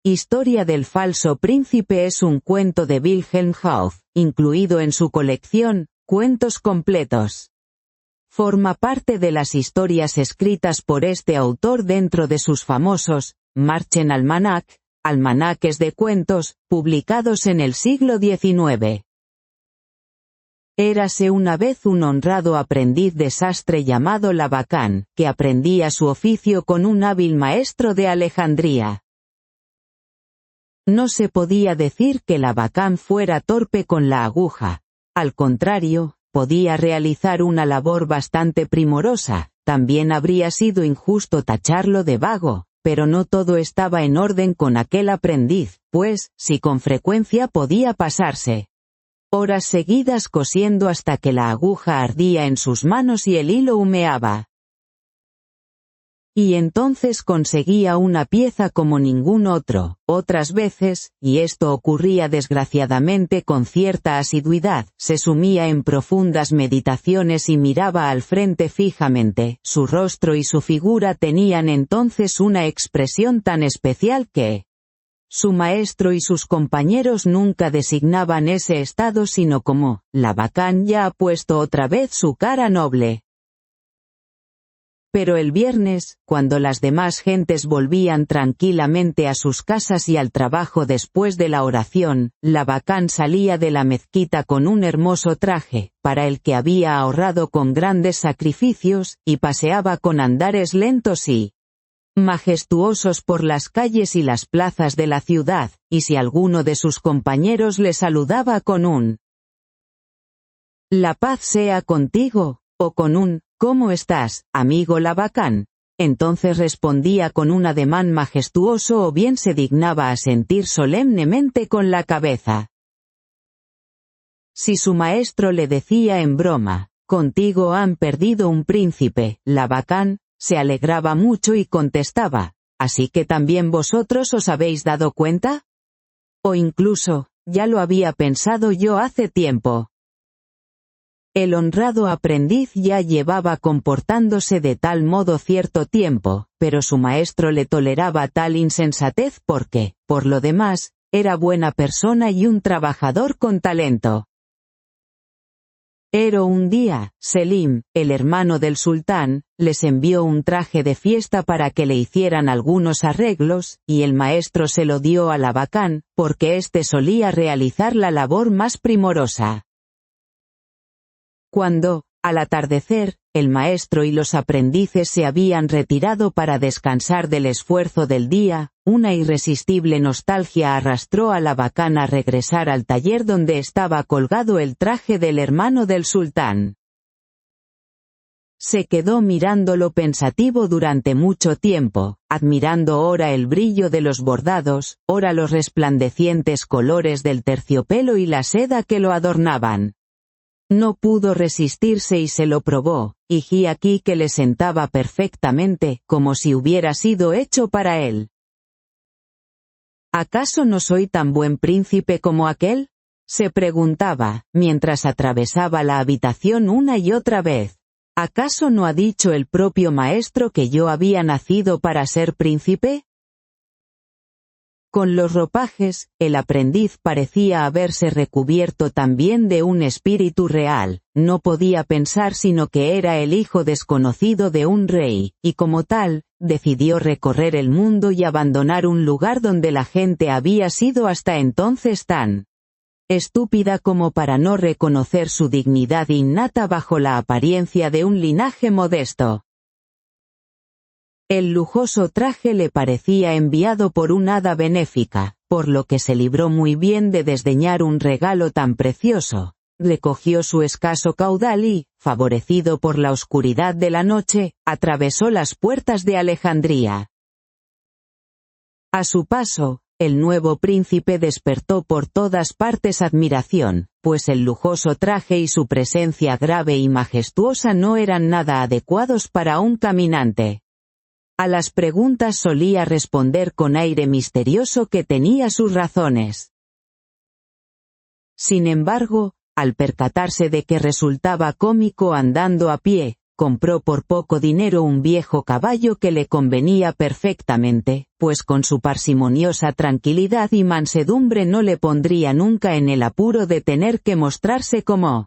Historia del falso príncipe es un cuento de Wilhelm Hauff, incluido en su colección, Cuentos completos. Forma parte de las historias escritas por este autor dentro de sus famosos Märchenalmanach, almanaques de cuentos, publicados en el siglo XIX. Érase una vez un honrado aprendiz de sastre llamado Labacán, que aprendía su oficio con un hábil maestro de Alejandría. No se podía decir que Labacán fuera torpe con la aguja. Al contrario, podía realizar una labor bastante primorosa. También habría sido injusto tacharlo de vago, pero no todo estaba en orden con aquel aprendiz, pues, si con frecuencia podía pasarse horas seguidas cosiendo hasta que la aguja ardía en sus manos y el hilo humeaba. Y entonces conseguía una pieza como ningún otro. Otras veces, y esto ocurría desgraciadamente con cierta asiduidad, se sumía en profundas meditaciones y miraba al frente fijamente. Su rostro y su figura tenían entonces una expresión tan especial que su maestro y sus compañeros nunca designaban ese estado sino como, Labacán ya ha puesto otra vez su cara noble. Pero el viernes, cuando las demás gentes volvían tranquilamente a sus casas y al trabajo después de la oración, Labacán salía de la mezquita con un hermoso traje, para el que había ahorrado con grandes sacrificios, y paseaba con andares lentos y majestuosos por las calles y las plazas de la ciudad, y si alguno de sus compañeros le saludaba con un «La paz sea contigo», o con un «¿Cómo estás, amigo Labacán?», entonces respondía con un ademán majestuoso o bien se dignaba asentir solemnemente con la cabeza. Si su maestro le decía en broma, «Contigo han perdido un príncipe, Labacán», se alegraba mucho y contestaba, «¿Así que también vosotros os habéis dado cuenta?». O incluso, «Ya lo había pensado yo hace tiempo». El honrado aprendiz ya llevaba comportándose de tal modo cierto tiempo, pero su maestro le toleraba tal insensatez porque, por lo demás, era buena persona y un trabajador con talento. Pero un día, Selim, el hermano del sultán, les envió un traje de fiesta para que le hicieran algunos arreglos, y el maestro se lo dio a Labacán, porque éste solía realizar la labor más primorosa. Cuando, al atardecer, el maestro y los aprendices se habían retirado para descansar del esfuerzo del día, una irresistible nostalgia arrastró a Labacán a regresar al taller donde estaba colgado el traje del hermano del sultán. Se quedó mirándolo pensativo durante mucho tiempo, admirando ora el brillo de los bordados, ora los resplandecientes colores del terciopelo y la seda que lo adornaban. No pudo resistirse y se lo probó, y he aquí que le sentaba perfectamente, como si hubiera sido hecho para él. ¿Acaso no soy tan buen príncipe como aquel?, se preguntaba, mientras atravesaba la habitación una y otra vez. ¿Acaso no ha dicho el propio maestro que yo había nacido para ser príncipe? Con los ropajes, el aprendiz parecía haberse recubierto también de un espíritu real, no podía pensar sino que era el hijo desconocido de un rey, y como tal, decidió recorrer el mundo y abandonar un lugar donde la gente había sido hasta entonces tan estúpida como para no reconocer su dignidad innata bajo la apariencia de un linaje modesto. El lujoso traje le parecía enviado por un hada benéfica, por lo que se libró muy bien de desdeñar un regalo tan precioso. Recogió su escaso caudal y, favorecido por la oscuridad de la noche, atravesó las puertas de Alejandría. A su paso, el nuevo príncipe despertó por todas partes admiración, pues el lujoso traje y su presencia grave y majestuosa no eran nada adecuados para un caminante. A las preguntas solía responder con aire misterioso que tenía sus razones. Sin embargo, al percatarse de que resultaba cómico andando a pie, compró por poco dinero un viejo caballo que le convenía perfectamente, pues con su parsimoniosa tranquilidad y mansedumbre no le pondría nunca en el apuro de tener que mostrarse como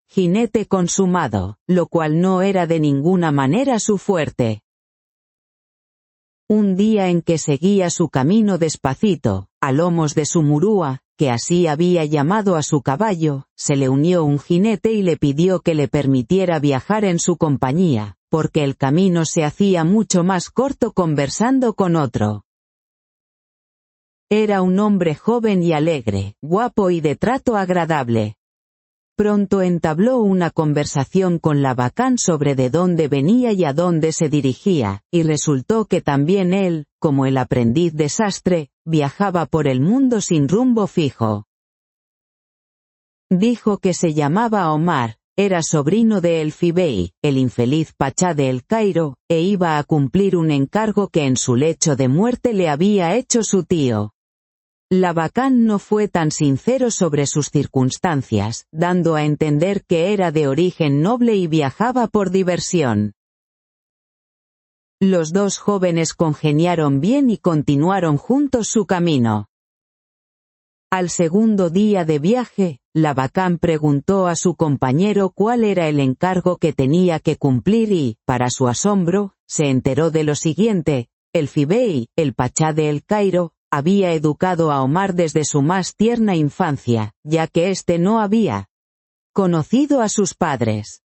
jinete consumado, lo cual no era de ninguna manera su fuerte. Un día en que seguía su camino despacito, a lomos de su murúa, que así había llamado a su caballo, se le unió un jinete y le pidió que le permitiera viajar en su compañía, porque el camino se hacía mucho más corto conversando con otro. Era un hombre joven y alegre, guapo y de trato agradable. Pronto entabló una conversación con Labacán sobre de dónde venía y a dónde se dirigía, y resultó que también él, como el aprendiz de sastre, viajaba por el mundo sin rumbo fijo. Dijo que se llamaba Omar, era sobrino de Elfi Bey, el infeliz pachá de El Cairo, e iba a cumplir un encargo que en su lecho de muerte le había hecho su tío. Labacán no fue tan sincero sobre sus circunstancias, dando a entender que era de origen noble y viajaba por diversión. Los dos jóvenes congeniaron bien y continuaron juntos su camino. Al segundo día de viaje, Labacán preguntó a su compañero cuál era el encargo que tenía que cumplir y, para su asombro, se enteró de lo siguiente: Elfi Bey, el pachá de El Cairo, había educado a Omar desde su más tierna infancia, ya que éste no había conocido a sus padres.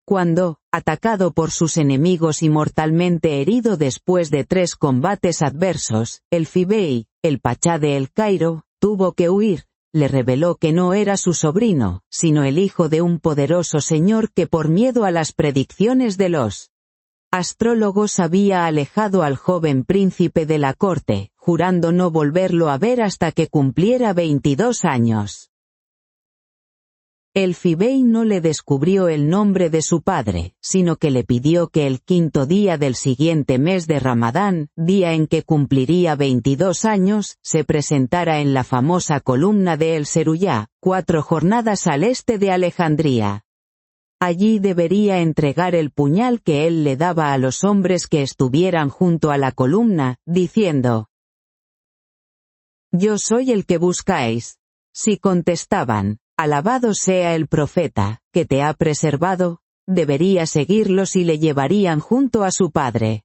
Cuando, atacado por sus enemigos y mortalmente herido después de 3 combates adversos, Elfi Bey, el pachá de El Cairo, tuvo que huir, le reveló que no era su sobrino, sino el hijo de un poderoso señor que por miedo a las predicciones de los astrólogos había alejado al joven príncipe de la corte, jurando no volverlo a ver hasta que cumpliera 22 años. Elfi Bey no le descubrió el nombre de su padre, sino que le pidió que el 5º día del siguiente mes de Ramadán, día en que cumpliría 22 años, se presentara en la famosa columna de El Seruyá, 4 jornadas al este de Alejandría. Allí debería entregar el puñal que él le daba a los hombres que estuvieran junto a la columna, diciendo: «Yo soy el que buscáis». Si contestaban: «Alabado sea el profeta, que te ha preservado», debería seguirlos y le llevarían junto a su padre.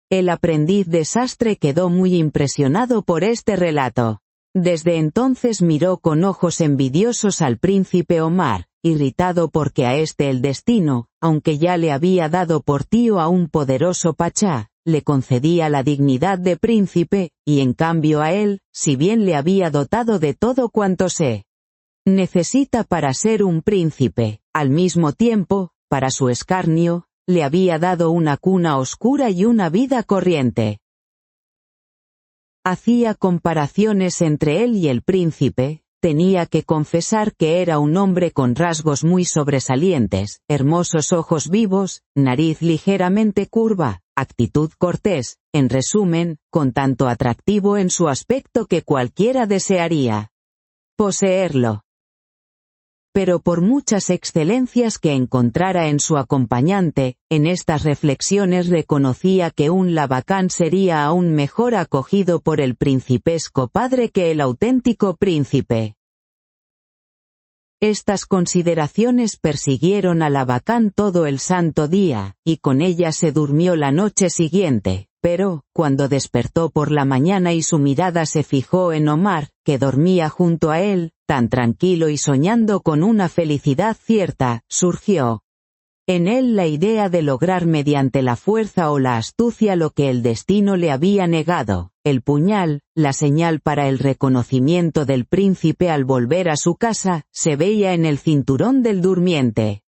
El aprendiz de sastre quedó muy impresionado por este relato. Desde entonces miró con ojos envidiosos al príncipe Omar, irritado porque a este el destino, aunque ya le había dado por tío a un poderoso pachá, le concedía la dignidad de príncipe, y en cambio a él, si bien le había dotado de todo cuanto se necesita para ser un príncipe, al mismo tiempo, para su escarnio, le había dado una cuna oscura y una vida corriente. Hacía comparaciones entre él y el príncipe. Tenía que confesar que era un hombre con rasgos muy sobresalientes, hermosos ojos vivos, nariz ligeramente curva, actitud cortés, en resumen, con tanto atractivo en su aspecto que cualquiera desearía poseerlo. Pero por muchas excelencias que encontrara en su acompañante, en estas reflexiones reconocía que un Labacán sería aún mejor acogido por el principesco padre que el auténtico príncipe. Estas consideraciones persiguieron a Labacán todo el santo día, y con ellas se durmió la noche siguiente, pero, cuando despertó por la mañana y su mirada se fijó en Omar, que dormía junto a él, tan tranquilo y soñando con una felicidad cierta, surgió en él la idea de lograr mediante la fuerza o la astucia lo que el destino le había negado, el puñal, la señal para el reconocimiento del príncipe al volver a su casa, se veía en el cinturón del durmiente.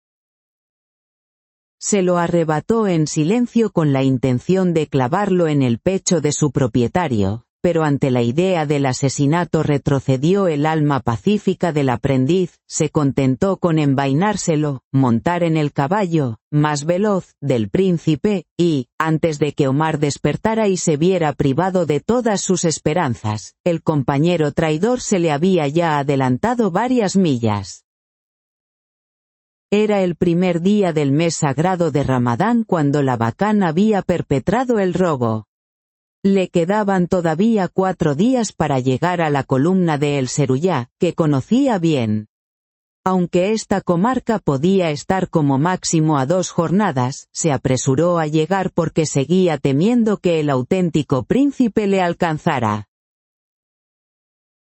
Se lo arrebató en silencio con la intención de clavarlo en el pecho de su propietario, pero ante la idea del asesinato retrocedió el alma pacífica del aprendiz, se contentó con envainárselo, montar en el caballo, más veloz, del príncipe, y, antes de que Omar despertara y se viera privado de todas sus esperanzas, el compañero traidor se le había ya adelantado varias millas. Era el primer día del mes sagrado de Ramadán cuando Labacán había perpetrado el robo. Le quedaban todavía 4 días para llegar a la columna de El Seruyá, que conocía bien. Aunque esta comarca podía estar como máximo a 2 jornadas, se apresuró a llegar porque seguía temiendo que el auténtico príncipe le alcanzara.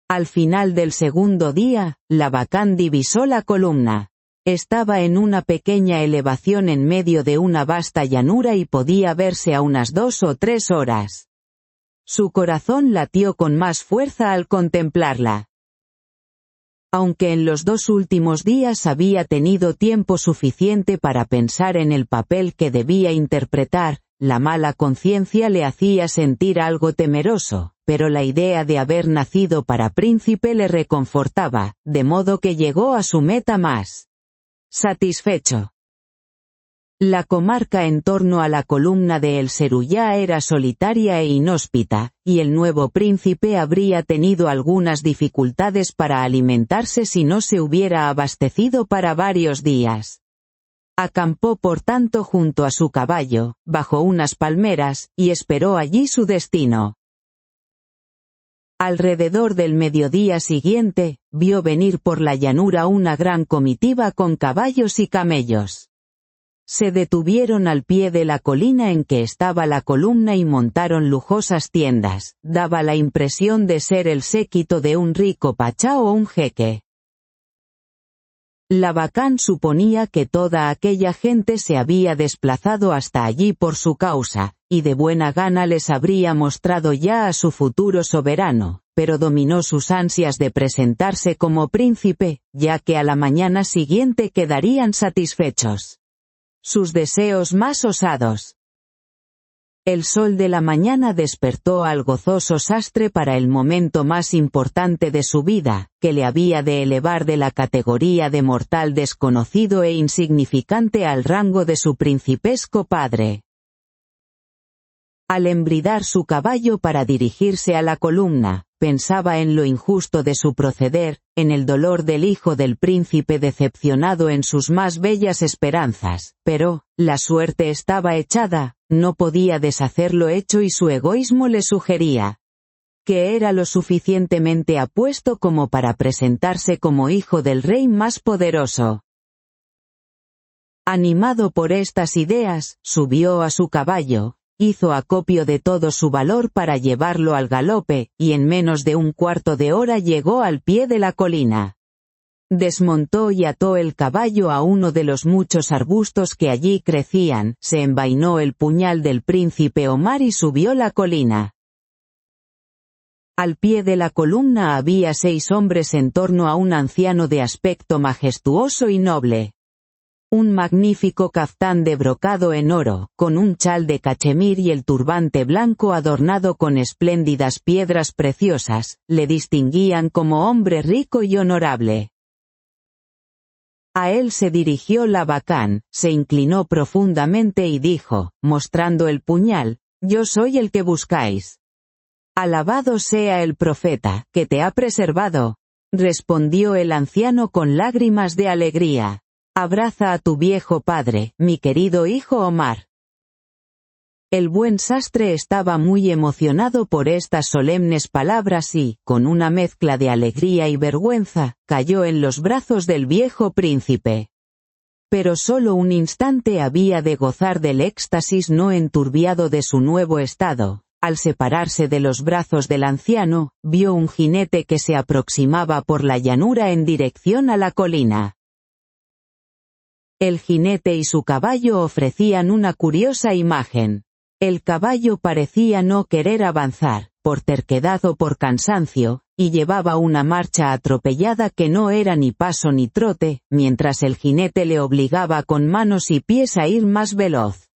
Al final del segundo día, Labacán divisó la columna. Estaba en una pequeña elevación en medio de una vasta llanura y podía verse a unas 2 o 3 horas. Su corazón latió con más fuerza al contemplarla. Aunque en los 2 últimos días había tenido tiempo suficiente para pensar en el papel que debía interpretar, la mala conciencia le hacía sentir algo temeroso, pero la idea de haber nacido para príncipe le reconfortaba, de modo que llegó a su meta más satisfecho. La comarca en torno a la columna de El Seruyá era solitaria e inhóspita, y el nuevo príncipe habría tenido algunas dificultades para alimentarse si no se hubiera abastecido para varios días. Acampó por tanto junto a su caballo, bajo unas palmeras, y esperó allí su destino. Alrededor del mediodía siguiente, vio venir por la llanura una gran comitiva con caballos y camellos. Se detuvieron al pie de la colina en que estaba la columna y montaron lujosas tiendas. Daba la impresión de ser el séquito de un rico pachá o un jeque. Labacán suponía que toda aquella gente se había desplazado hasta allí por su causa, y de buena gana les habría mostrado ya a su futuro soberano, pero dominó sus ansias de presentarse como príncipe, ya que a la mañana siguiente quedarían satisfechos sus deseos más osados. El sol de la mañana despertó al gozoso sastre para el momento más importante de su vida, que le había de elevar de la categoría de mortal desconocido e insignificante al rango de su principesco padre. Al embridar su caballo para dirigirse a la columna, pensaba en lo injusto de su proceder, en el dolor del hijo del príncipe decepcionado en sus más bellas esperanzas, pero, la suerte estaba echada, no podía deshacer lo hecho y su egoísmo le sugería que era lo suficientemente apuesto como para presentarse como hijo del rey más poderoso. Animado por estas ideas, subió a su caballo, hizo acopio de todo su valor para llevarlo al galope, y en menos de un cuarto de hora llegó al pie de la colina. Desmontó y ató el caballo a uno de los muchos arbustos que allí crecían, se envainó el puñal del príncipe Omar y subió la colina. Al pie de la columna había 6 hombres en torno a un anciano de aspecto majestuoso y noble. Un magnífico caftán de brocado en oro, con un chal de cachemir y el turbante blanco adornado con espléndidas piedras preciosas, le distinguían como hombre rico y honorable. A él se dirigió Labacán, se inclinó profundamente y dijo, mostrando el puñal, «Yo soy el que buscáis». «Alabado sea el profeta, que te ha preservado», respondió el anciano con lágrimas de alegría. «Abraza a tu viejo padre, mi querido hijo Omar». El buen sastre estaba muy emocionado por estas solemnes palabras y, con una mezcla de alegría y vergüenza, cayó en los brazos del viejo príncipe. Pero solo un instante había de gozar del éxtasis no enturbiado de su nuevo estado. Al separarse de los brazos del anciano, vio un jinete que se aproximaba por la llanura en dirección a la colina. El jinete y su caballo ofrecían una curiosa imagen. El caballo parecía no querer avanzar, por terquedad o por cansancio, y llevaba una marcha atropellada que no era ni paso ni trote, mientras el jinete le obligaba con manos y pies a ir más veloz.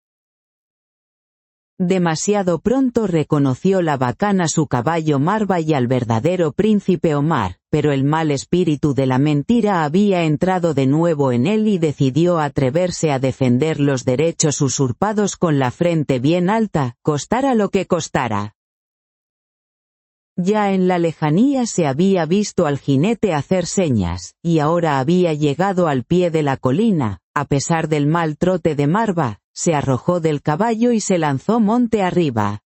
Demasiado pronto reconoció Labacán a su caballo Marva y al verdadero príncipe Omar, pero el mal espíritu de la mentira había entrado de nuevo en él y decidió atreverse a defender los derechos usurpados con la frente bien alta, costara lo que costara. Ya en la lejanía se había visto al jinete hacer señas, y ahora había llegado al pie de la colina, a pesar del mal trote de Marva, se arrojó del caballo y se lanzó monte arriba.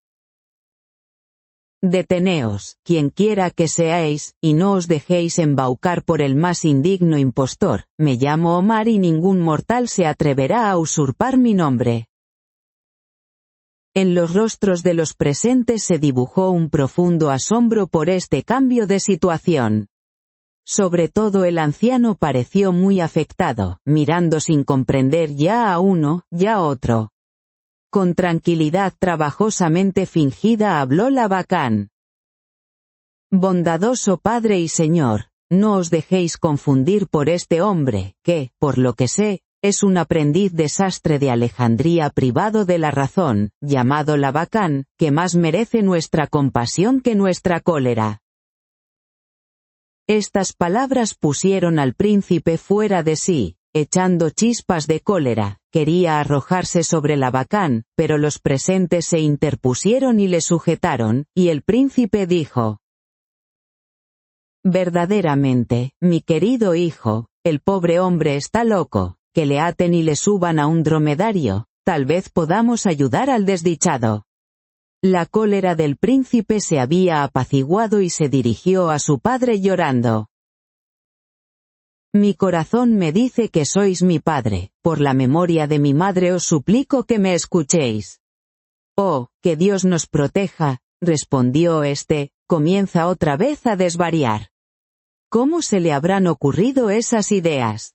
Deteneos, quienquiera que seáis, y no os dejéis embaucar por el más indigno impostor. Me llamo Omar y ningún mortal se atreverá a usurpar mi nombre. En los rostros de los presentes se dibujó un profundo asombro por este cambio de situación. Sobre todo el anciano pareció muy afectado, mirando sin comprender ya a uno, ya a otro. Con tranquilidad trabajosamente fingida habló la bacán. Bondadoso Padre y Señor, no os dejéis confundir por este hombre, que, por lo que sé, es un aprendiz de sastre de Alejandría privado de la razón, llamado Labacán, que más merece nuestra compasión que nuestra cólera. Estas palabras pusieron al príncipe fuera de sí. Echando chispas de cólera, quería arrojarse sobre Labacán, pero los presentes se interpusieron y le sujetaron, y el príncipe dijo: verdaderamente, mi querido hijo, el pobre hombre está loco, que le aten y le suban a un dromedario, tal vez podamos ayudar al desdichado. La cólera del príncipe se había apaciguado y se dirigió a su padre llorando. Mi corazón me dice que sois mi padre, por la memoria de mi madre os suplico que me escuchéis. Oh, que Dios nos proteja, respondió este, comienza otra vez a desvariar. ¿Cómo se le habrán ocurrido esas ideas?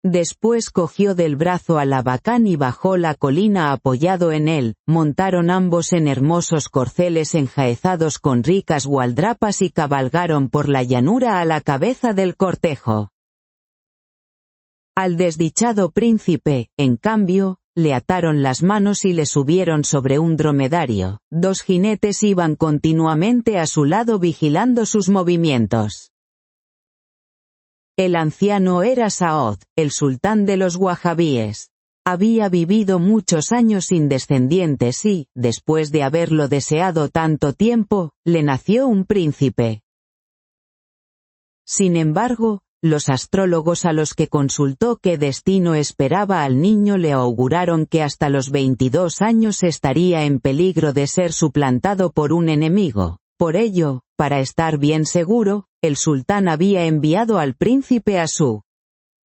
Después cogió del brazo a Labacán y bajó la colina apoyado en él, montaron ambos en hermosos corceles enjaezados con ricas gualdrapas y cabalgaron por la llanura a la cabeza del cortejo. Al desdichado príncipe, en cambio, le ataron las manos y le subieron sobre un dromedario. 2 jinetes iban continuamente a su lado vigilando sus movimientos. El anciano era Saud, el sultán de los wahabíes. Había vivido muchos años sin descendientes y, después de haberlo deseado tanto tiempo, le nació un príncipe. Sin embargo, los astrólogos a los que consultó qué destino esperaba al niño le auguraron que hasta los 22 años estaría en peligro de ser suplantado por un enemigo. Por ello, para estar bien seguro, el sultán había enviado al príncipe a su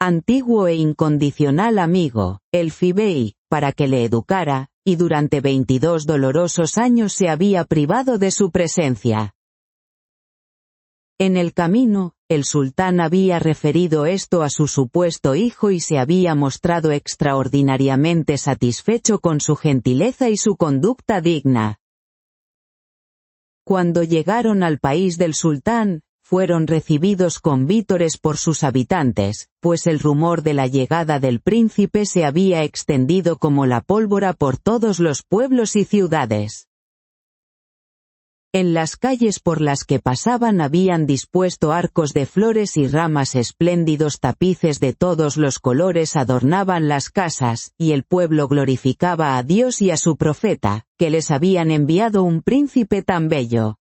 antiguo e incondicional amigo, el Fibei, para que le educara, y durante 22 dolorosos años se había privado de su presencia. En el camino, el sultán había referido esto a su supuesto hijo y se había mostrado extraordinariamente satisfecho con su gentileza y su conducta digna. Cuando llegaron al país del sultán, fueron recibidos con vítores por sus habitantes, pues el rumor de la llegada del príncipe se había extendido como la pólvora por todos los pueblos y ciudades. En las calles por las que pasaban habían dispuesto arcos de flores y ramas, espléndidos tapices de todos los colores adornaban las casas, y el pueblo glorificaba a Dios y a su profeta, que les habían enviado un príncipe tan bello.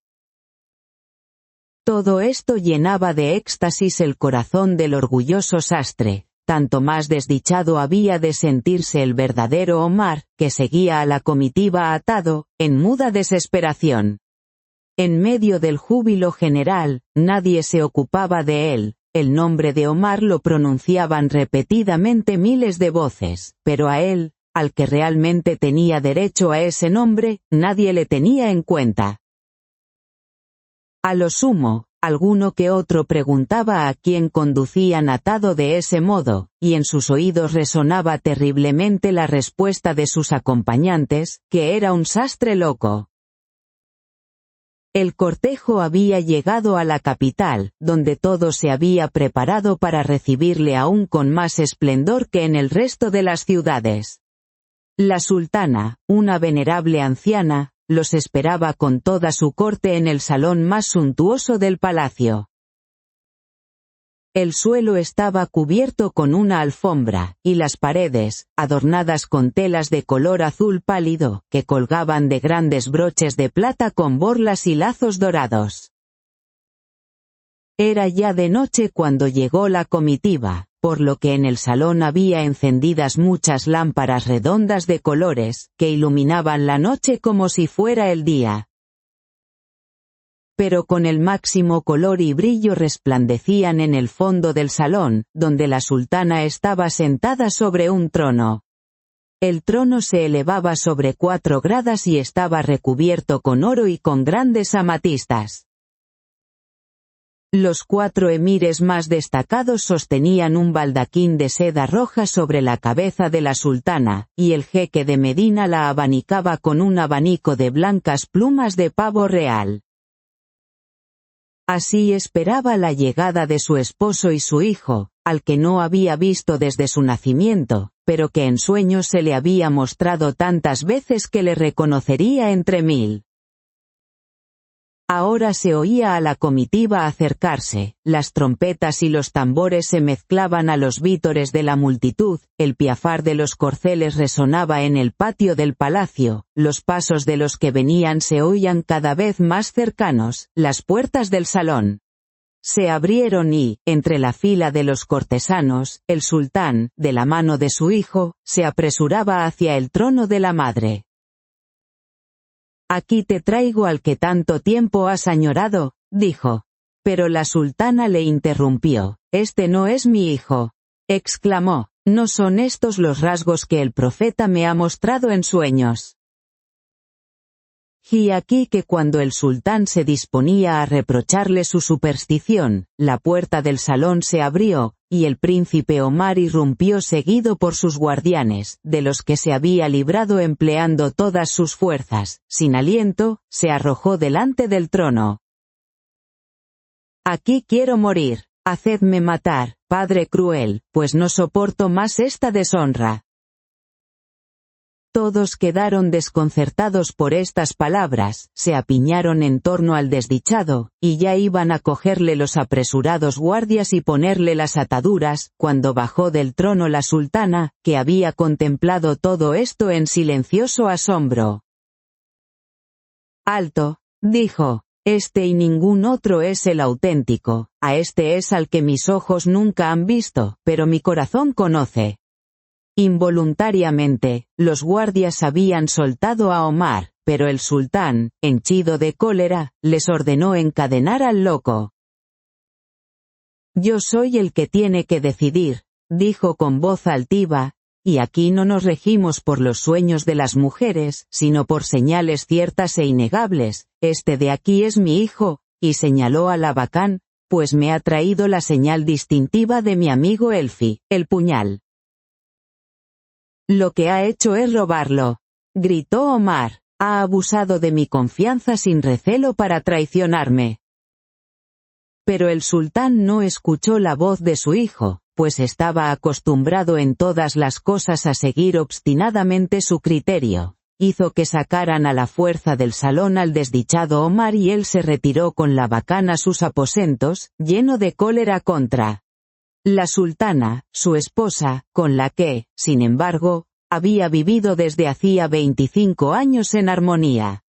Todo esto llenaba de éxtasis el corazón del orgulloso sastre, tanto más desdichado había de sentirse el verdadero Omar, que seguía a la comitiva atado, en muda desesperación. En medio del júbilo general, nadie se ocupaba de él, el nombre de Omar lo pronunciaban repetidamente miles de voces, pero a él, al que realmente tenía derecho a ese nombre, nadie le tenía en cuenta. A lo sumo, alguno que otro preguntaba a quién conducían atado de ese modo, y en sus oídos resonaba terriblemente la respuesta de sus acompañantes, que era un sastre loco. El cortejo había llegado a la capital, donde todo se había preparado para recibirle aún con más esplendor que en el resto de las ciudades. La sultana, una venerable anciana, los esperaba con toda su corte en el salón más suntuoso del palacio. El suelo estaba cubierto con una alfombra, y las paredes, adornadas con telas de color azul pálido, que colgaban de grandes broches de plata con borlas y lazos dorados. Era ya de noche cuando llegó la comitiva, por lo que en el salón había encendidas muchas lámparas redondas de colores, que iluminaban la noche como si fuera el día. Pero con el máximo color y brillo resplandecían en el fondo del salón, donde la sultana estaba sentada sobre un trono. El trono se elevaba sobre 4 gradas y estaba recubierto con oro y con grandes amatistas. Los 4 emires más destacados sostenían un baldaquín de seda roja sobre la cabeza de la sultana, y el jeque de Medina la abanicaba con un abanico de blancas plumas de pavo real. Así esperaba la llegada de su esposo y su hijo, al que no había visto desde su nacimiento, pero que en sueños se le había mostrado tantas veces que le reconocería entre 1000. Ahora se oía a la comitiva acercarse, las trompetas y los tambores se mezclaban a los vítores de la multitud, el piafar de los corceles resonaba en el patio del palacio, los pasos de los que venían se oían cada vez más cercanos, las puertas del salón se abrieron y, entre la fila de los cortesanos, el sultán, de la mano de su hijo, se apresuraba hacia el trono de la madre. «Aquí te traigo al que tanto tiempo has añorado», dijo. Pero la sultana le interrumpió. «Este no es mi hijo», exclamó. «No son estos los rasgos que el profeta me ha mostrado en sueños». Y aquí que cuando el sultán se disponía a reprocharle su superstición, la puerta del salón se abrió, y el príncipe Omar irrumpió seguido por sus guardianes, de los que se había librado empleando todas sus fuerzas, sin aliento, se arrojó delante del trono. «Aquí quiero morir, hacedme matar, padre cruel, pues no soporto más esta deshonra». Todos quedaron desconcertados por estas palabras, se apiñaron en torno al desdichado, y ya iban a cogerle los apresurados guardias y ponerle las ataduras, cuando bajó del trono la sultana, que había contemplado todo esto en silencioso asombro. «Alto», dijo, «este y ningún otro es el auténtico, a este es al que mis ojos nunca han visto, pero mi corazón conoce». Involuntariamente, los guardias habían soltado a Omar, pero el sultán, henchido de cólera, les ordenó encadenar al loco. «Yo soy el que tiene que decidir», dijo con voz altiva, «y aquí no nos regimos por los sueños de las mujeres, sino por señales ciertas e innegables. Este de aquí es mi hijo», y señaló a Labacán, «pues me ha traído la señal distintiva de mi amigo Elfi, el puñal». «Lo que ha hecho es robarlo», gritó Omar, «ha abusado de mi confianza sin recelo para traicionarme». Pero el sultán no escuchó la voz de su hijo, pues estaba acostumbrado en todas las cosas a seguir obstinadamente su criterio. Hizo que sacaran a la fuerza del salón al desdichado Omar y él se retiró con Labacán a sus aposentos, lleno de cólera contra la sultana, su esposa, con la que, sin embargo, había vivido desde hacía 25 años en armonía.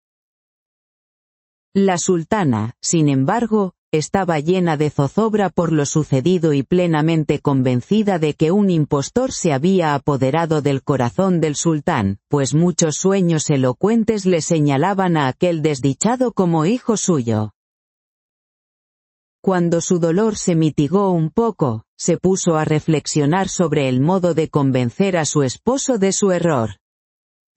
La sultana, sin embargo, estaba llena de zozobra por lo sucedido y plenamente convencida de que un impostor se había apoderado del corazón del sultán, pues muchos sueños elocuentes le señalaban a aquel desdichado como hijo suyo. Cuando su dolor se mitigó un poco, se puso a reflexionar sobre el modo de convencer a su esposo de su error.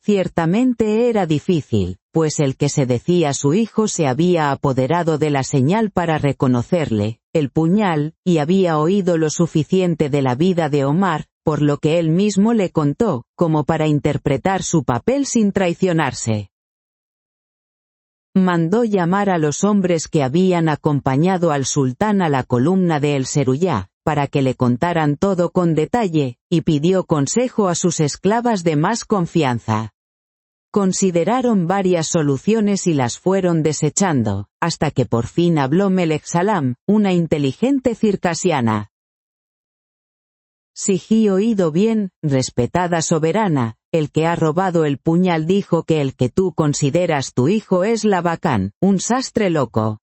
Ciertamente era difícil, pues el que se decía su hijo se había apoderado de la señal para reconocerle, el puñal, y había oído lo suficiente de la vida de Omar, por lo que él mismo le contó, como para interpretar su papel sin traicionarse. Mandó llamar a los hombres que habían acompañado al sultán a la columna de El Seruyá, para que le contaran todo con detalle, y pidió consejo a sus esclavas de más confianza. Consideraron varias soluciones y las fueron desechando, hasta que por fin habló Melech Salam, una inteligente circasiana. «Si he oído bien, respetada soberana, el que ha robado el puñal dijo que el que tú consideras tu hijo es Labacán, un sastre loco».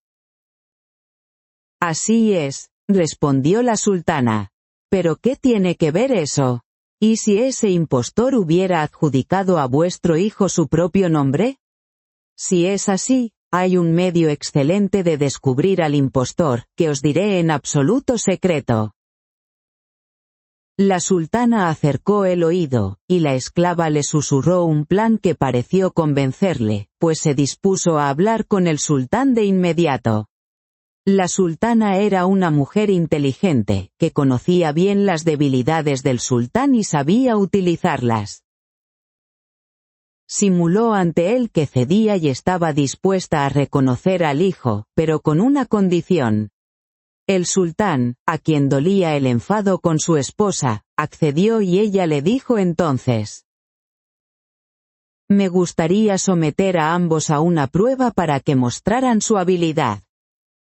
«Así es», respondió la sultana. ¿Pero qué tiene que ver eso? ¿Y si ese impostor hubiera adjudicado a vuestro hijo su propio nombre? Si es así, hay un medio excelente de descubrir al impostor, que os diré en absoluto secreto. La sultana acercó el oído, y la esclava le susurró un plan que pareció convencerle, pues se dispuso a hablar con el sultán de inmediato. La sultana era una mujer inteligente, que conocía bien las debilidades del sultán y sabía utilizarlas. Simuló ante él que cedía y estaba dispuesta a reconocer al hijo, pero con una condición. El sultán, a quien dolía el enfado con su esposa, accedió y ella le dijo entonces: «Me gustaría someter a ambos a una prueba para que mostraran su habilidad.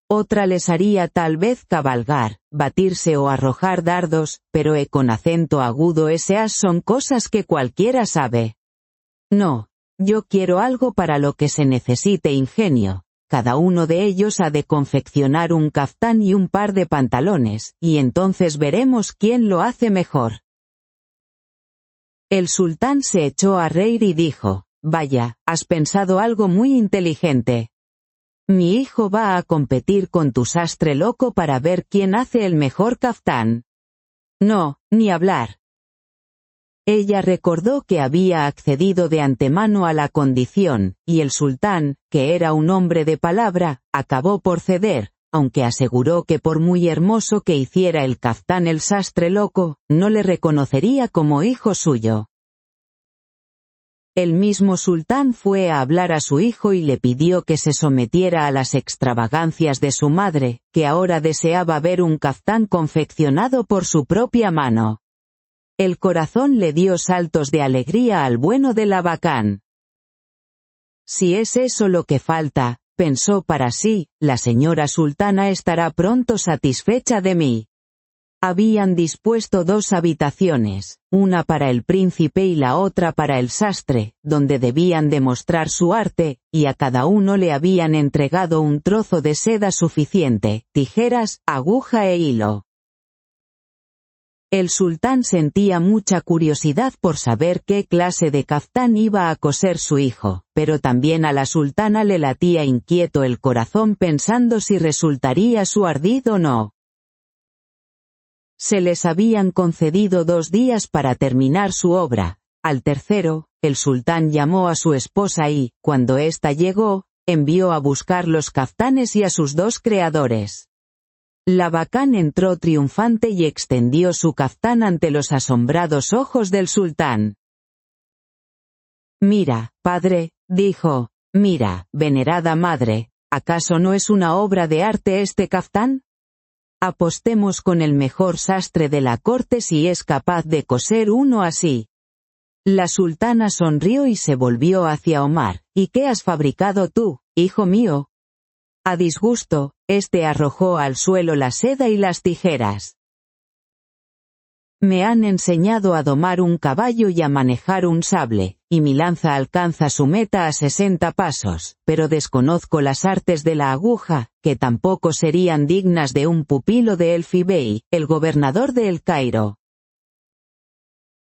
Otra les haría tal vez cabalgar, batirse o arrojar dardos, pero con acento agudo esas son cosas que cualquiera sabe. No, yo quiero algo para lo que se necesite ingenio. Cada uno de ellos ha de confeccionar un caftán y un par de pantalones, y entonces veremos quién lo hace mejor». El sultán se echó a reír y dijo: «Vaya, has pensado algo muy inteligente. Mi hijo va a competir con tu sastre loco para ver quién hace el mejor caftán». «No, ni hablar». Ella recordó que había accedido de antemano a la condición, y el sultán, que era un hombre de palabra, acabó por ceder, aunque aseguró que por muy hermoso que hiciera el caftán el sastre loco, no le reconocería como hijo suyo. El mismo sultán fue a hablar a su hijo y le pidió que se sometiera a las extravagancias de su madre, que ahora deseaba ver un caftán confeccionado por su propia mano. El corazón le dio saltos de alegría al bueno de Labacán. «Si es eso lo que falta», pensó para sí, «la señora sultana estará pronto satisfecha de mí». Habían dispuesto 2 habitaciones, una para el príncipe y la otra para el sastre, donde debían demostrar su arte, y a cada uno le habían entregado un trozo de seda suficiente, tijeras, aguja e hilo. El sultán sentía mucha curiosidad por saber qué clase de caftán iba a coser su hijo, pero también a la sultana le latía inquieto el corazón pensando si resultaría su ardid o no. Se les habían concedido 2 días para terminar su obra. Al tercero, el sultán llamó a su esposa y, cuando ésta llegó, envió a buscar los caftanes y a sus 2 creadores. Labacán entró triunfante y extendió su caftán ante los asombrados ojos del sultán. «Mira, padre», dijo, «mira, venerada madre, ¿acaso no es una obra de arte este caftán? Apostemos con el mejor sastre de la corte si es capaz de coser uno así». La sultana sonrió y se volvió hacia Omar. «¿Y qué has fabricado tú, hijo mío?». A disgusto, este arrojó al suelo la seda y las tijeras. «Me han enseñado a domar un caballo y a manejar un sable, y mi lanza alcanza su meta a 60 pasos, pero desconozco las artes de la aguja, que tampoco serían dignas de un pupilo de Elfi Bey, el gobernador de El Cairo».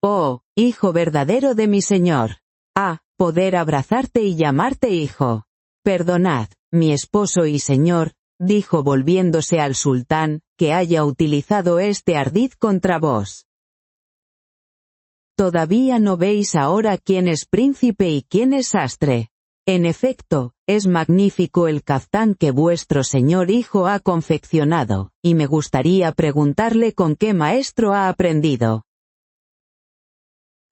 «Oh, hijo verdadero de mi señor. Poder abrazarte y llamarte hijo. Perdonad, mi esposo y señor», dijo volviéndose al sultán, «que haya utilizado este ardid contra vos. ¿Todavía no veis ahora quién es príncipe y quién es sastre? En efecto, es magnífico el caftán que vuestro señor hijo ha confeccionado, y me gustaría preguntarle con qué maestro ha aprendido».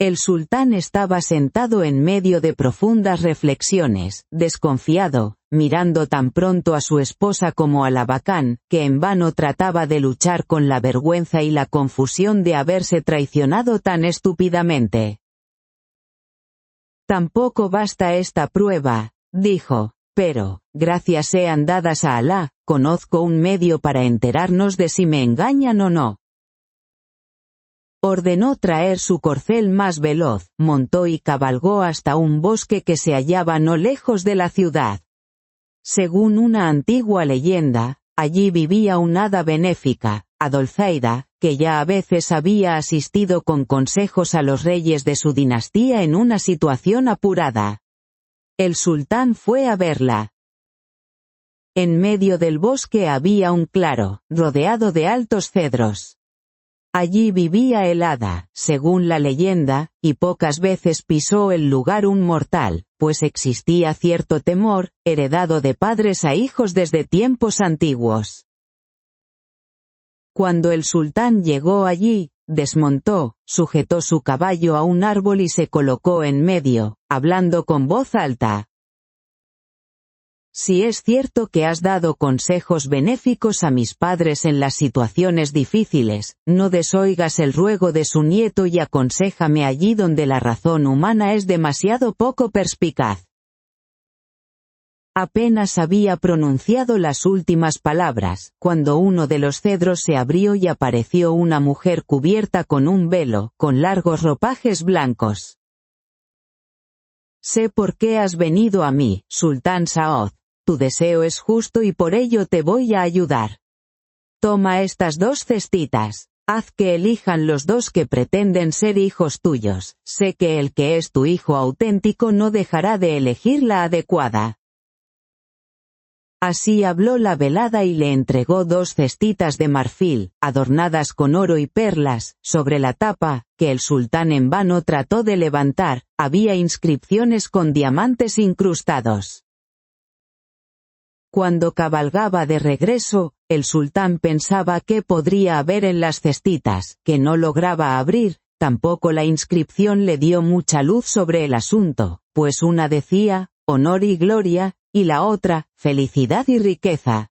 El sultán estaba sentado en medio de profundas reflexiones, desconfiado, mirando tan pronto a su esposa como a Labacán, que en vano trataba de luchar con la vergüenza y la confusión de haberse traicionado tan estúpidamente. «Tampoco basta esta prueba», dijo, «pero, gracias sean dadas a Alá, conozco un medio para enterarnos de si me engañan o no». Ordenó traer su corcel más veloz, montó y cabalgó hasta un bosque que se hallaba no lejos de la ciudad. Según una antigua leyenda, allí vivía una hada benéfica, Adolzaida, que ya a veces había asistido con consejos a los reyes de su dinastía en una situación apurada. El sultán fue a verla. En medio del bosque había un claro, rodeado de altos cedros. Allí vivía el hada, según la leyenda, y pocas veces pisó el lugar un mortal, pues existía cierto temor, heredado de padres a hijos desde tiempos antiguos. Cuando el sultán llegó allí, desmontó, sujetó su caballo a un árbol y se colocó en medio, hablando con voz alta. Si es cierto que has dado consejos benéficos a mis padres en las situaciones difíciles, no desoigas el ruego de su nieto y aconséjame allí donde la razón humana es demasiado poco perspicaz. Apenas había pronunciado las últimas palabras, cuando uno de los cedros se abrió y apareció una mujer cubierta con un velo, con largos ropajes blancos. Sé por qué has venido a mí, Sultán Saoz. Tu deseo es justo y por ello te voy a ayudar. Toma estas 2 cestitas. Haz que elijan los 2 que pretenden ser hijos tuyos. Sé que el que es tu hijo auténtico no dejará de elegir la adecuada. Así habló la velada y le entregó 2 cestitas de marfil, adornadas con oro y perlas. Sobre la tapa, que el sultán en vano trató de levantar, había inscripciones con diamantes incrustados. Cuando cabalgaba de regreso, el sultán pensaba qué podría haber en las cestitas, que no lograba abrir. Tampoco la inscripción le dio mucha luz sobre el asunto, pues una decía, honor y gloria, y la otra, felicidad y riqueza.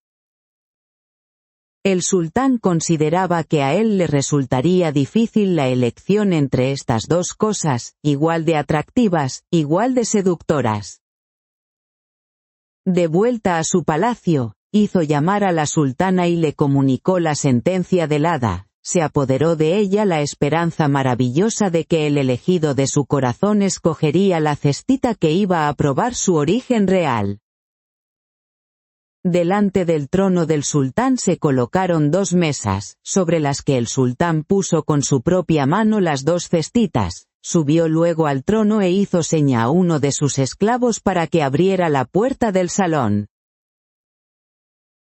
El sultán consideraba que a él le resultaría difícil la elección entre estas 2 cosas, igual de atractivas, igual de seductoras. De vuelta a su palacio, hizo llamar a la sultana y le comunicó la sentencia del hada. Se apoderó de ella la esperanza maravillosa de que el elegido de su corazón escogería la cestita que iba a probar su origen real. Delante del trono del sultán se colocaron 2 mesas, sobre las que el sultán puso con su propia mano las 2 cestitas. Subió luego al trono e hizo seña a uno de sus esclavos para que abriera la puerta del salón.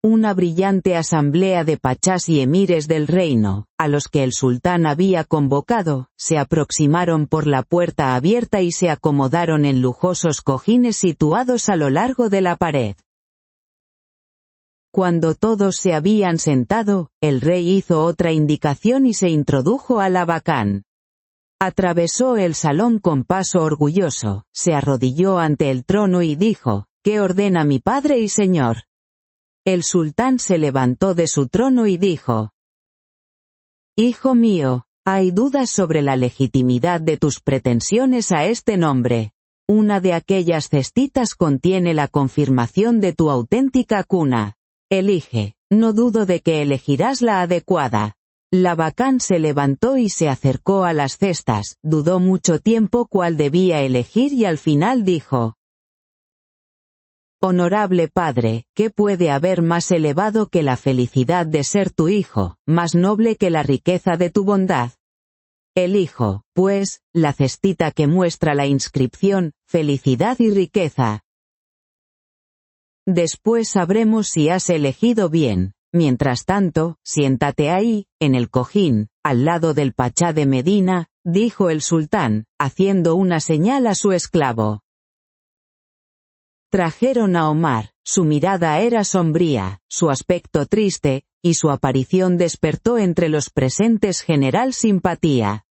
Una brillante asamblea de pachás y emires del reino, a los que el sultán había convocado, se aproximaron por la puerta abierta y se acomodaron en lujosos cojines situados a lo largo de la pared. Cuando todos se habían sentado, el rey hizo otra indicación y se introdujo a Labacán. Atravesó el salón con paso orgulloso, se arrodilló ante el trono y dijo, «¿Qué ordena mi padre y señor?» El sultán se levantó de su trono y dijo, «Hijo mío, hay dudas sobre la legitimidad de tus pretensiones a este nombre. Una de aquellas cestitas contiene la confirmación de tu auténtica cuna. Elige, no dudo de que elegirás la adecuada». Labacán se levantó y se acercó a las cestas, dudó mucho tiempo cuál debía elegir y al final dijo, «Honorable padre, ¿qué puede haber más elevado que la felicidad de ser tu hijo, más noble que la riqueza de tu bondad? Elijo, pues, la cestita que muestra la inscripción, felicidad y riqueza. Después sabremos si has elegido bien. Mientras tanto, siéntate ahí, en el cojín, al lado del pachá de Medina», dijo el sultán, haciendo una señal a su esclavo. Trajeron a Omar, su mirada era sombría, su aspecto triste, y su aparición despertó entre los presentes general simpatía.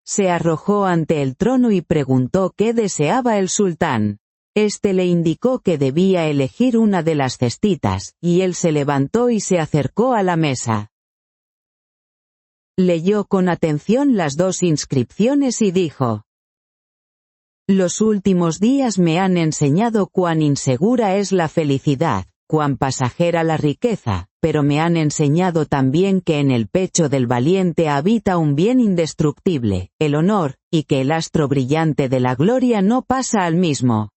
Se arrojó ante el trono y preguntó qué deseaba el sultán. Este le indicó que debía elegir una de las cestitas, y él se levantó y se acercó a la mesa. Leyó con atención las 2 inscripciones y dijo, «Los últimos días me han enseñado cuán insegura es la felicidad, cuán pasajera la riqueza, pero me han enseñado también que en el pecho del valiente habita un bien indestructible, el honor, y que el astro brillante de la gloria no pasa al mismo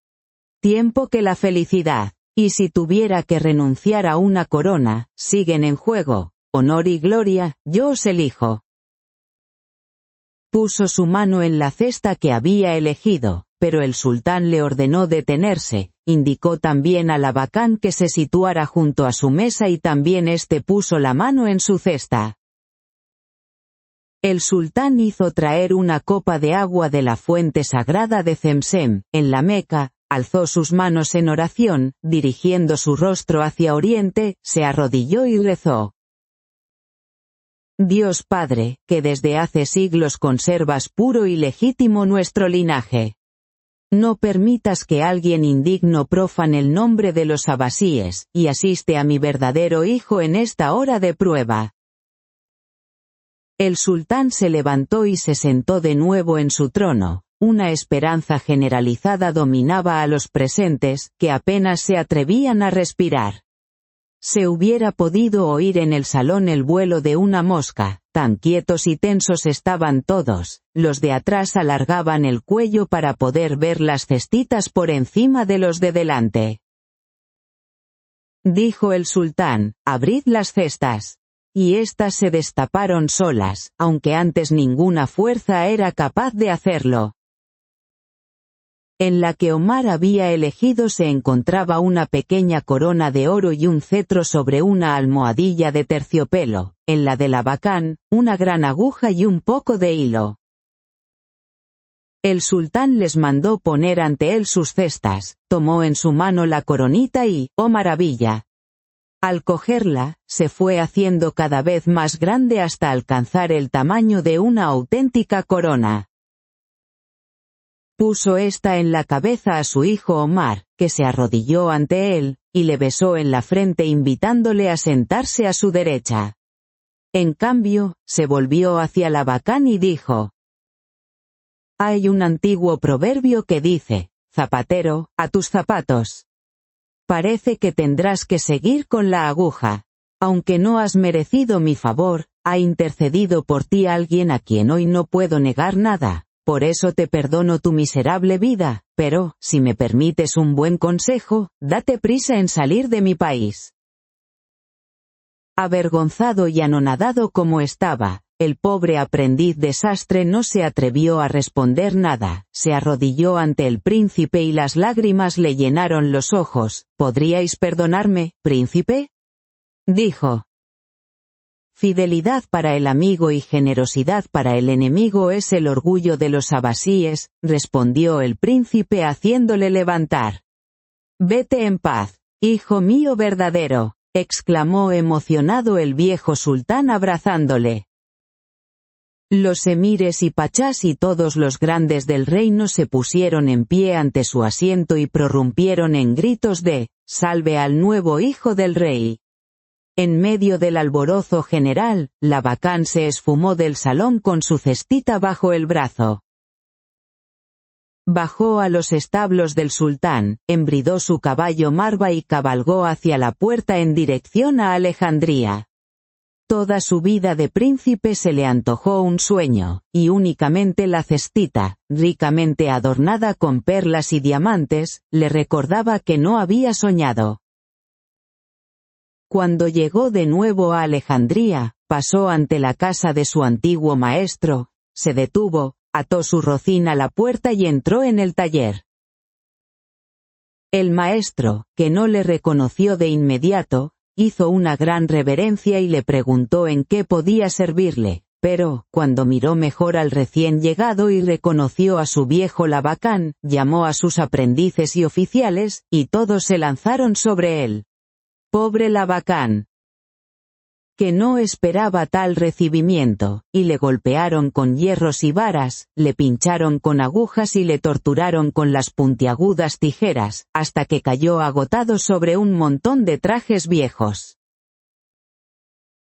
tiempo que la felicidad, y si tuviera que renunciar a una corona, siguen en juego, honor y gloria, yo os elijo. Puso su mano en la cesta que había elegido, pero el sultán le ordenó detenerse, indicó también a Labacán que se situara junto a su mesa y también éste puso la mano en su cesta. El sultán hizo traer una copa de agua de la fuente sagrada de Zemzem, en la Meca, alzó sus manos en oración, dirigiendo su rostro hacia oriente, se arrodilló y rezó. Dios Padre, que desde hace siglos conservas puro y legítimo nuestro linaje. No permitas que alguien indigno profane el nombre de los abasíes, y asiste a mi verdadero hijo en esta hora de prueba. El sultán se levantó y se sentó de nuevo en su trono. Una esperanza generalizada dominaba a los presentes, que apenas se atrevían a respirar. Se hubiera podido oír en el salón el vuelo de una mosca, tan quietos y tensos estaban todos, los de atrás alargaban el cuello para poder ver las cestitas por encima de los de delante. Dijo el sultán, abrid las cestas. Y éstas se destaparon solas, aunque antes ninguna fuerza era capaz de hacerlo. En la que Omar había elegido se encontraba una pequeña corona de oro y un cetro sobre una almohadilla de terciopelo, en la de Labacán, una gran aguja y un poco de hilo. El sultán les mandó poner ante él sus cestas, tomó en su mano la coronita y, ¡oh maravilla! Al cogerla, se fue haciendo cada vez más grande hasta alcanzar el tamaño de una auténtica corona. Puso esta en la cabeza a su hijo Omar, que se arrodilló ante él, y le besó en la frente invitándole a sentarse a su derecha. En cambio, se volvió hacia Labacán y dijo: Hay un antiguo proverbio que dice, zapatero, a tus zapatos. Parece que tendrás que seguir con la aguja. Aunque no has merecido mi favor, ha intercedido por ti alguien a quien hoy no puedo negar nada. Por eso te perdono tu miserable vida, pero, si me permites un buen consejo, date prisa en salir de mi país. Avergonzado y anonadado como estaba, el pobre aprendiz de sastre no se atrevió a responder nada, se arrodilló ante el príncipe y las lágrimas le llenaron los ojos. ¿Podríais perdonarme, príncipe?, dijo. Fidelidad para el amigo y generosidad para el enemigo es el orgullo de los abasíes, respondió el príncipe haciéndole levantar. Vete en paz, hijo mío verdadero, exclamó emocionado el viejo sultán abrazándole. Los emires y pachás y todos los grandes del reino se pusieron en pie ante su asiento y prorrumpieron en gritos de «Salve al nuevo hijo del rey». En medio del alborozo general, Labacán se esfumó del salón con su cestita bajo el brazo. Bajó a los establos del sultán, embridó su caballo Marva y cabalgó hacia la puerta en dirección a Alejandría. Toda su vida de príncipe se le antojó un sueño, y únicamente la cestita, ricamente adornada con perlas y diamantes, le recordaba que no había soñado. Cuando llegó de nuevo a Alejandría, pasó ante la casa de su antiguo maestro, se detuvo, ató su rocín a la puerta y entró en el taller. El maestro, que no le reconoció de inmediato, hizo una gran reverencia y le preguntó en qué podía servirle, pero, cuando miró mejor al recién llegado y reconoció a su viejo Labacán, llamó a sus aprendices y oficiales, y todos se lanzaron sobre él. Pobre Labacán, que no esperaba tal recibimiento, y le golpearon con hierros y varas, le pincharon con agujas y le torturaron con las puntiagudas tijeras, hasta que cayó agotado sobre un montón de trajes viejos.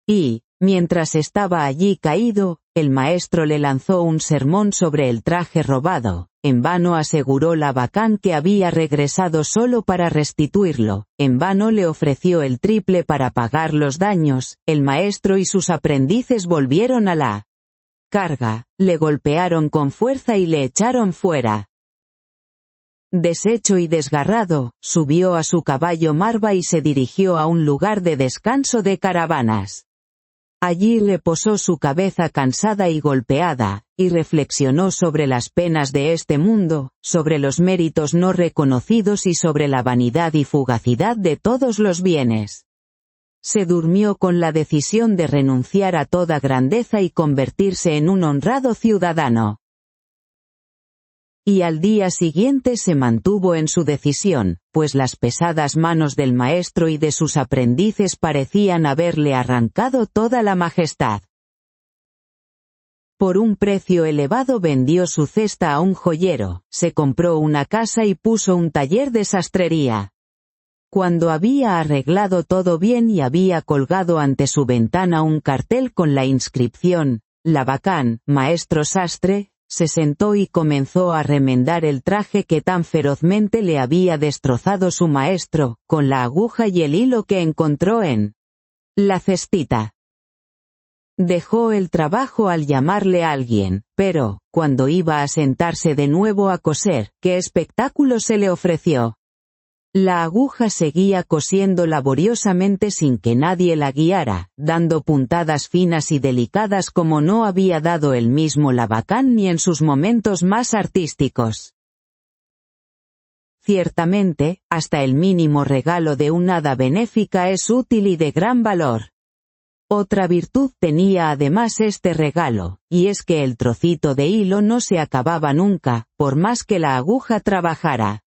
Y, mientras estaba allí caído, el maestro le lanzó un sermón sobre el traje robado. En vano aseguró Labacán que había regresado solo para restituirlo, en vano le ofreció el triple para pagar los daños. El maestro y sus aprendices volvieron a la carga, le golpearon con fuerza y le echaron fuera. Deshecho y desgarrado, subió a su caballo Marva y se dirigió a un lugar de descanso de caravanas. Allí reposó su cabeza cansada y golpeada, y reflexionó sobre las penas de este mundo, sobre los méritos no reconocidos y sobre la vanidad y fugacidad de todos los bienes. Se durmió con la decisión de renunciar a toda grandeza y convertirse en un honrado ciudadano. Y al día siguiente se mantuvo en su decisión, pues las pesadas manos del maestro y de sus aprendices parecían haberle arrancado toda la majestad. Por un precio elevado vendió su cesta a un joyero, se compró una casa y puso un taller de sastrería. Cuando había arreglado todo bien y había colgado ante su ventana un cartel con la inscripción, Labacán, maestro sastre, se sentó y comenzó a remendar el traje que tan ferozmente le había destrozado su maestro, con la aguja y el hilo que encontró en la cestita. Dejó el trabajo al llamarle a alguien, pero, cuando iba a sentarse de nuevo a coser, ¿qué espectáculo se le ofreció? La aguja seguía cosiendo laboriosamente sin que nadie la guiara, dando puntadas finas y delicadas como no había dado el mismo Labacán ni en sus momentos más artísticos. Ciertamente, hasta el mínimo regalo de un hada benéfica es útil y de gran valor. Otra virtud tenía además este regalo, y es que el trocito de hilo no se acababa nunca, por más que la aguja trabajara.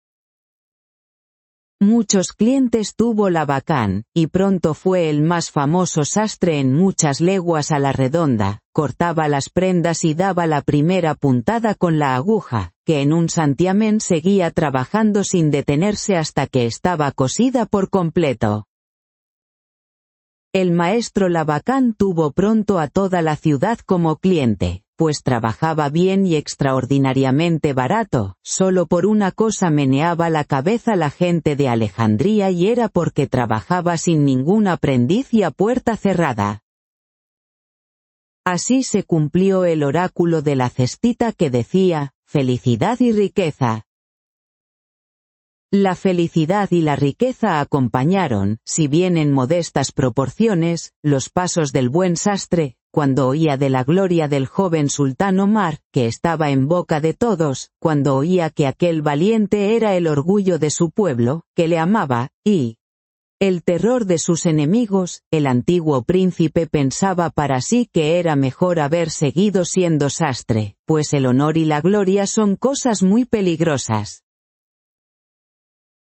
Muchos clientes tuvo Labacán, y pronto fue el más famoso sastre en muchas leguas a la redonda, cortaba las prendas y daba la primera puntada con la aguja, que en un santiamén seguía trabajando sin detenerse hasta que estaba cosida por completo. El maestro Labacán tuvo pronto a toda la ciudad como cliente, pues trabajaba bien y extraordinariamente barato, solo por una cosa meneaba la cabeza la gente de Alejandría y era porque trabajaba sin ningún aprendiz y a puerta cerrada. Así se cumplió el oráculo de la cestita que decía, felicidad y riqueza. La felicidad y la riqueza acompañaron, si bien en modestas proporciones, los pasos del buen sastre, cuando oía de la gloria del joven sultán Omar, que estaba en boca de todos, cuando oía que aquel valiente era el orgullo de su pueblo, que le amaba, y el terror de sus enemigos, el antiguo príncipe pensaba para sí que era mejor haber seguido siendo sastre, pues el honor y la gloria son cosas muy peligrosas.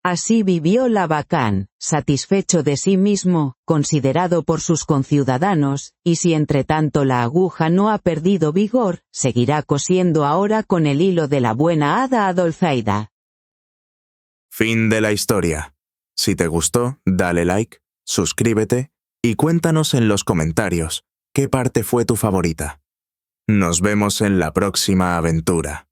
Así vivió Labacán, satisfecho de sí mismo, considerado por sus conciudadanos, y si entretanto la aguja no ha perdido vigor, seguirá cosiendo ahora con el hilo de la buena hada Adolzaida. Fin de la historia. Si te gustó, dale like, suscríbete y cuéntanos en los comentarios qué parte fue tu favorita. Nos vemos en la próxima aventura.